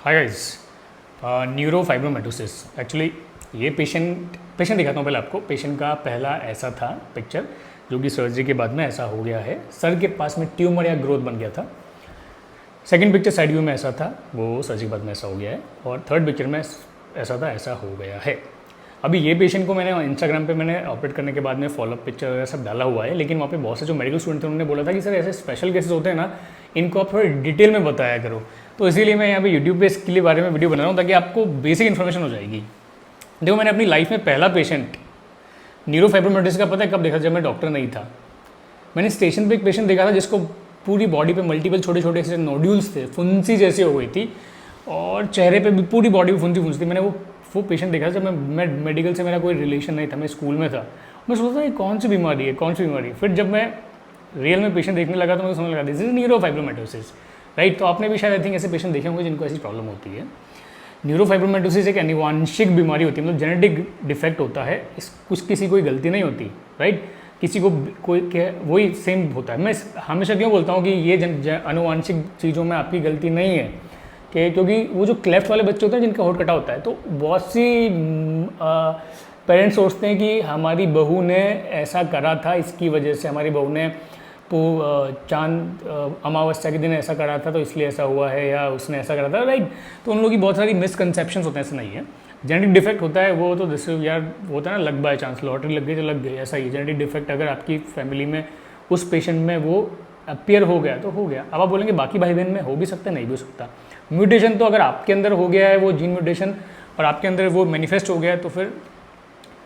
हाय guys, neurofibromatosis. Actually ये patient दिखाता हूँ पहले आपको। पेशेंट का पहला ऐसा था पिक्चर जो कि सर्जरी के बाद में ऐसा हो गया है, सर के पास में ट्यूमर या ग्रोथ बन गया था। सेकंड पिक्चर साइड व्यू में ऐसा था, वो सर्जरी के बाद में ऐसा हो गया है। और थर्ड पिक्चर में ऐसा था, ऐसा हो गया है। अभी ये पेशेंट को मैंने इंस्टाग्राम पे मैंने ऑपरेट करने के बाद में फॉलोअप पिक्चर वगैरह सब डाला हुआ है, लेकिन वहाँ पे बहुत से जो मेडिकल स्टूडेंट थे उन्होंने बोला था कि सर ऐसे स्पेशल केसेस होते हैं ना, इनको आप थोड़ा डिटेल में बताया करो। तो इसीलिए मैं यहाँ पे यूट्यूब पे इसके लिए बारे में वीडियो बना रहा हूँ ताकि आपको बेसिक इन्फॉर्मेशन हो जाएगी। देखो, मैंने अपनी लाइफ में पहला पेशेंट न्यूरोफाइब्रोमेटोसिस का पता है कब देखा, जब मैं डॉक्टर नहीं था। मैंने स्टेशन पे एक पेशेंट देखा था जिसको पूरी बॉडी पे मल्टीपल छोटे छोटे ऐसे नोड्यूल्स थे, फुंसी जैसी हो गई थी, और चेहरे पे भी पूरी बॉडी में फुंसी थी। मैंने वो पेशेंट देखा जब मैं मेडिकल से मेरा कोई रिलेशन नहीं था, मैं स्कूल में था। मैं सोचता था ये कौन सी बीमारी है। फिर जब मैं रियल में पेशेंट देखने लगा तो मुझे समझ लगा दिस इज न्यूरोफाइब्रोमेटोसिस, राइट। तो आपने भी शायद आई थिंक ऐसे पेशेंट देखे होंगे जिनको ऐसी प्रॉब्लम होती है। न्यूरोफाइब्रोमेटोसिस एक अनुवांशिक बीमारी होती है, मतलब जेनेटिक डिफेक्ट होता है। किसी कोई गलती नहीं होती, राइट। किसी को वही सेम होता है। मैं हमेशा क्यों बोलता हूँ कि ये अनुवांशिक चीज़ों में आपकी गलती नहीं है, क्योंकि वो जो क्लेफ्ट वाले बच्चे होते हैं जिनका होठ कटा होता है, तो बहुत सी पेरेंट्स सोचते हैं कि हमारी बहू ने ऐसा करा था, इसकी वजह से हमारी बहू ने चांद अमावस्या के दिन ऐसा करा था तो इसलिए ऐसा हुआ है, या उसने ऐसा करा था, राइट। तो उन लोगों की बहुत सारी मिसकंसेप्शंस होते हैं, ऐसा नहीं है। जेनेटिक डिफेक्ट होता है वो तो जैसे यार वो होता है ना, लक बाय चांस, लॉटरी लग गई तो लग गई, ऐसा ही जेनेटिक डिफेक्ट अगर आपकी फैमिली में उस पेशेंट में वो अपीयर हो गया तो हो गया। अब आप बोलेंगे बाकी भाई बहन में हो भी सकता है, नहीं भी हो सकता। म्यूटेशन तो अगर आपके अंदर हो गया है वो जीन म्यूटेशन, और आपके अंदर वो मैनिफेस्ट हो गया है, तो फिर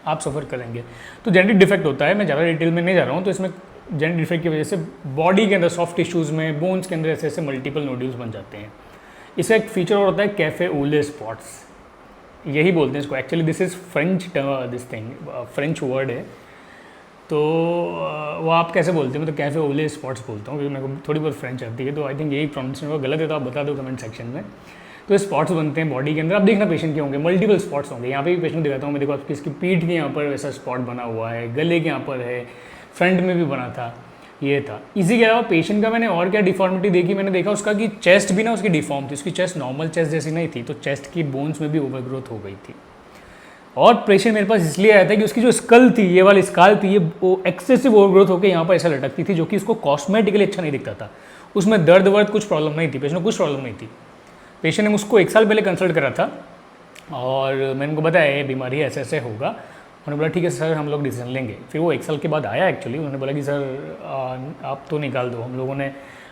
आप सफ़र करेंगे। तो जेनेटिक डिफेक्ट होता है, मैं ज़्यादा डिटेल में नहीं जा रहा हूँ। तो इसमें जेनेटिक डिफेक्ट की वजह से बॉडी के अंदर सॉफ्ट टिश्यूज़ में, बोन्स के अंदर ऐसे ऐसे मल्टीपल नोड्यूल्स बन जाते हैं। इसका एक फीचर और होता है कैफे ओले स्पॉट्स, यही बोलते हैं इसको। Actually this is French this thing, French word है। तो वो आप कैसे बोलते हैं, मैं तो कैफे ओले स्पॉट्स बोलता हूँ, क्योंकि मेरे को थोड़ी बहुत फ्रेंच आती है। तो आई थिंक यही प्रोनाउंसिएशन होगा, गलत है तो आप बता दो कमेंट सेक्शन में। तो स्पॉट्स बनते हैं बॉडी के अंदर। अब देखना पेशेंट के होंगे, मल्टीपल स्पॉट्स होंगे। यहाँ पे भी पेशेंट दिखाता हूँ मैं, देखो आपकी इसकी पीठ के यहाँ पर वैसा स्पॉट बना हुआ है, गले के यहाँ पर है, फ्रंट में भी बना था, ये था। इसी के अलावा पेशेंट का मैंने और क्या डिफॉर्मिटी देखी, मैंने देखा उसका कि चेस्ट भी ना उसकी डिफॉर्म थी। उसकी चेस्ट नॉर्मल चेस्ट जैसी नहीं थी, तो चेस्ट की बोन्स में भी ओवरग्रोथ हो गई थी। और पेशेंट मेरे पास इसलिए आया था कि उसकी जो स्कल थी, ये वाली स्काल थी, ये वो एक्सेसिव ओवरग्रोथ होकर यहाँ पर ऐसा लटकती थी, जो कि उसको कॉस्मेटिकली अच्छा नहीं दिखता था। उसमें दर्द वर्द कुछ प्रॉब्लम नहीं थी, पेशेंट को कुछ प्रॉब्लम नहीं थी। पेशेंट ने मुझको 1 साल पहले कंसल्ट करा था, और मैंने उनको बताया ये बीमारी ऐसे ऐसे होगा। उन्होंने बोला ठीक है सर, हम लोग डिसीजन लेंगे। फिर वो 1 साल के बाद आया एक्चुअली, उन्होंने बोला कि सर आप तो निकाल दो। हम लोगों ने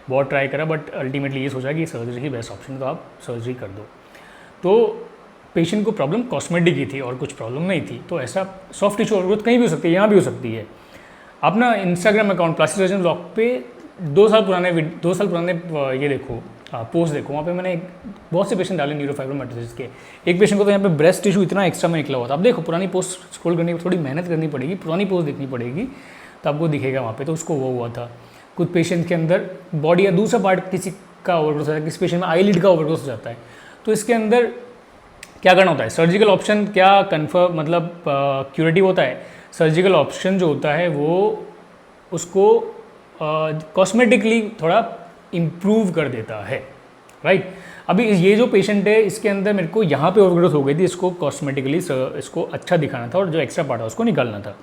बहुत ट्राई करा, बट अल्टीमेटली ये सोचा कि सर्जरी ही बेस्ट ऑप्शन है, तो आप सर्जरी कर दो। तो पेशेंट को प्रॉब्लम कॉस्मेटिक की थी और कुछ प्रॉब्लम नहीं थी। तो ऐसा सॉफ्ट टिश्यू ओवरग्रोथ कहीं भी हो सकती है, यहाँ भी हो सकती है। अपना Instagram account plastic surgeon blog पे 2 साल पुराने ये देखो, पोस्ट देखो, वहाँ पे मैंने बहुत से पेशेंट डाले न्यूरोफाइब्रोमेटोसिस के। एक पेशेंट को तो यहाँ पे ब्रेस्ट टिश्यू इतना एक्स्ट्रा में निकला हुआ था। अब देखो, पुरानी पोस्ट स्क्रॉल करने की थोड़ी मेहनत करनी पड़ेगी, पुरानी पोस्ट देखनी पड़ेगी, तो आपको दिखेगा वहाँ पे। तो उसको वो हुआ था। कुछ पेशेंट के अंदर बॉडी या दूसरा पार्ट किसी का ओवरग्रोथ हो जाता है, किसी पेशेंट में आईलिड का ओवरग्रोथ हो जाता है। तो इसके अंदर क्या करना होता है, सर्जिकल ऑप्शन क्या कन्फर्म मतलब क्यूरेटिव होता है। सर्जिकल ऑप्शन जो होता है वो उसको कॉस्मेटिकली थोड़ा इम्प्रूव कर देता है, राइट। अभी ये जो पेशेंट है, इसके अंदर मेरे को यहाँ पे ओवरग्रोथ हो गई थी, इसको कॉस्मेटिकली इसको अच्छा दिखाना था और जो एक्स्ट्रा पार्ट है उसको निकालना था।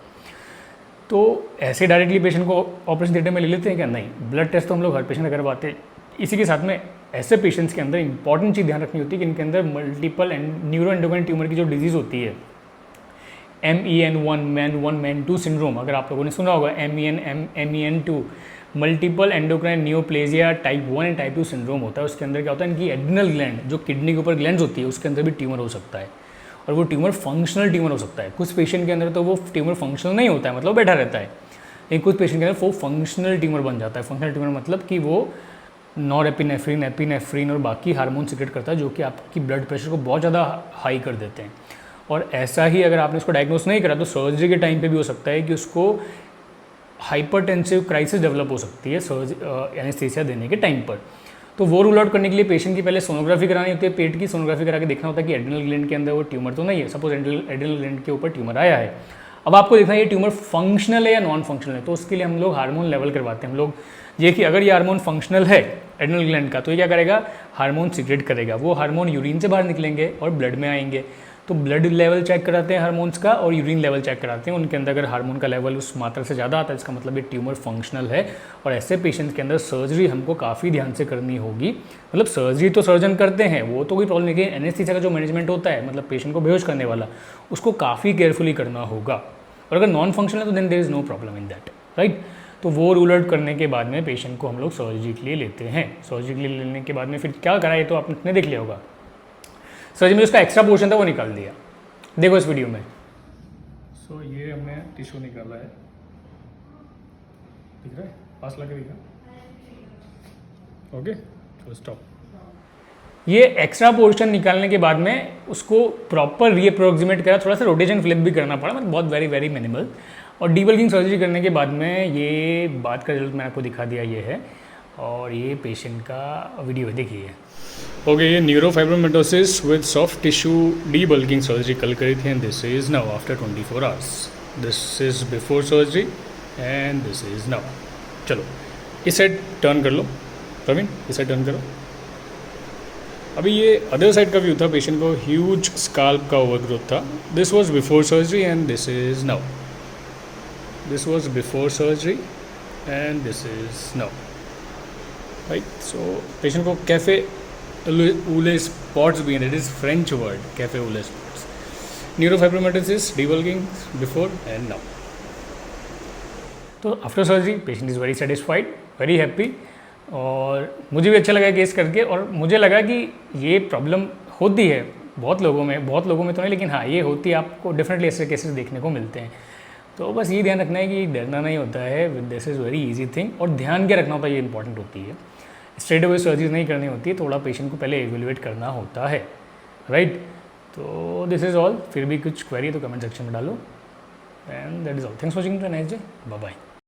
तो ऐसे डायरेक्टली पेशेंट को ऑपरेशन थिएटर में ले लेते हैं क्या? नहीं, ब्लड टेस्ट तो हम लोग हर पेशेंट का करवाते हैं। इसी के साथ में ऐसे पेशेंट्स के अंदर इंपॉर्टेंट चीज़ ध्यान रखनी होती है कि इनके अंदर मल्टीपल न्यूरो एंडोक्राइन ट्यूमर की जो डिजीज़ होती है, MEN1 मैन 2 सिंड्रोम, अगर आप लोगों ने सुना होगा, MEN2 multiple endocrine neoplasia type 1 and type 2 syndrome होता है। उसके अंदर क्या होता है, इनकी एड्रिनल ग्लैंड जो किडनी के ऊपर ग्लैंड्स होती है, उसके अंदर भी ट्यूमर हो सकता है, और वो ट्यूमर फंक्शनल ट्यूमर हो सकता है। कुछ पेशेंट के अंदर तो वो ट्यूमर फंक्शनल नहीं होता है, मतलब बैठा रहता है, लेकिन कुछ पेशेंट के अंदर वो फंक्शनल ट्यूमर बन जाता है। फंक्शनल ट्यूमर मतलब कि वो नॉरएपिनेफ्रिन, एपिनेफ्रिन और बाकी हार्मोन सीक्रेट करता है, जो कि आपकी ब्लड प्रेशर को बहुत ज़्यादा हाई कर देते हैं। और ऐसा ही अगर आपने उसको डायग्नोस नहीं करा तो सर्जरी के टाइम पे भी हो सकता है कि उसको हाइपरटेंसिव क्राइसिस डेवलप हो सकती है एनेस्थीसिया देने के टाइम पर। तो वो रूल आउट करने के लिए पेशेंट की पहले सोनोग्राफी करानी होती है, पेट की सोनोग्राफी करा के देखना होता है कि एड्रिनल ग्लैंड के अंदर वो ट्यूमर तो नहीं है। सपोज एड्रिनल ग्लैंड के ऊपर ट्यूमर आया है, अब आपको देखना है ये ट्यूमर फंक्शनल है या नॉन फंक्शनल है। तो उसके लिए हम लोग हार्मोन लेवल करवाते हैं हम लोग, ये कि अगर ये हार्मोन फंक्शनल है, एड्रिनल ग्लैंड का, तो ये क्या करेगा, हार्मोन सीक्रेट करेगा। वो हार्मोन यूरिन से बाहर निकलेंगे और ब्लड में आएंगे। तो ब्लड लेवल चेक कराते हैं हार्मोन्स का और यूरिन लेवल चेक कराते हैं। उनके अंदर अगर हार्मोन का लेवल उस मात्रा से ज़्यादा आता है, इसका मतलब ये ट्यूमर फंक्शनल है। और ऐसे पेशेंट्स के अंदर सर्जरी हमको काफ़ी ध्यान से करनी होगी। मतलब सर्जरी तो सर्जन करते हैं, वो तो कोई प्रॉब्लम नहीं है। एनेस्थीसिया का जो मैनेजमेंट होता है, मतलब पेशेंट को बेहोश करने वाला, उसको काफ़ी केयरफुली करना होगा। और अगर नॉन फंक्शनल है तो then there is no problem in that, right. तो वो रूल आउट करने के बाद में पेशेंट को हम लोग सर्जरी के लिए लेते हैं। सर्जरी के लिए लेने के बाद में फिर क्या करा, ये तो आपने देख लिया होगा। सर्जरी में उसका एक्स्ट्रा पोर्शन था वो निकाल दिया, देखो इस वीडियो में। सो ये हमने टिश्यू निकाला है, दिख रहा है, पास लगे दिखा, ओके। तो स्टॉप। ये एक्स्ट्रा पोर्शन निकालने के बाद में उसको प्रॉपर रीअप्रोक्सीमेट करा, थोड़ा सा रोटेशन फ्लिप भी करना पड़ा, मतलब बहुत वेरी वेरी मिनिमल। और डीबल्किंग सर्जरी करने के बाद में ये बात का रिजल्ट मैंने आपको दिखा दिया, ये है। और ये पेशेंट का वीडियो है, देखिए। ओके, ये neurofibromatosis with soft tissue डीबल्किंग surgery कल करी थी, and this is now after 24 hours. This is before surgery and this is now. चलो इस साइड टर्न कर लो प्रवीण, इस साइड टर्न करो। अभी ये अदर साइड का व्यू था, पेशेंट को ह्यूज स्काल्प का ओवरग्रोथ था। This was before surgery and this is now. This was before surgery and this is now, right. So patient को कैफे ऊले स्पॉट्स भी हैं, it is French word, cafe au lait spots. Neurofibromatosis debulking before and now. तो after surgery patient is very satisfied, very happy. और मुझे भी अच्छा लगा case करके। और मुझे लगा कि ये प्रॉब्लम होती है बहुत लोगों में तो नहीं, लेकिन हाँ ये होती है, आपको डेफिनेटली ऐसे केसेस देखने को मिलते हैं। तो बस ये ध्यान रखना है कि डरना नहीं होता है, this is very easy thing. और ध्यान क्या रखना होता है, ये इंपॉर्टेंट होती है। स्ट्रेट अवे सर्जरी नहीं करनी होती है, थोड़ा पेशेंट को पहले एवेल्युएट करना होता है, राइट। तो दिस इज़ ऑल। फिर भी कुछ क्वेरी तो कमेंट सेक्शन में डालो, and that is all. Thanks for watching, to nice day, bye bye.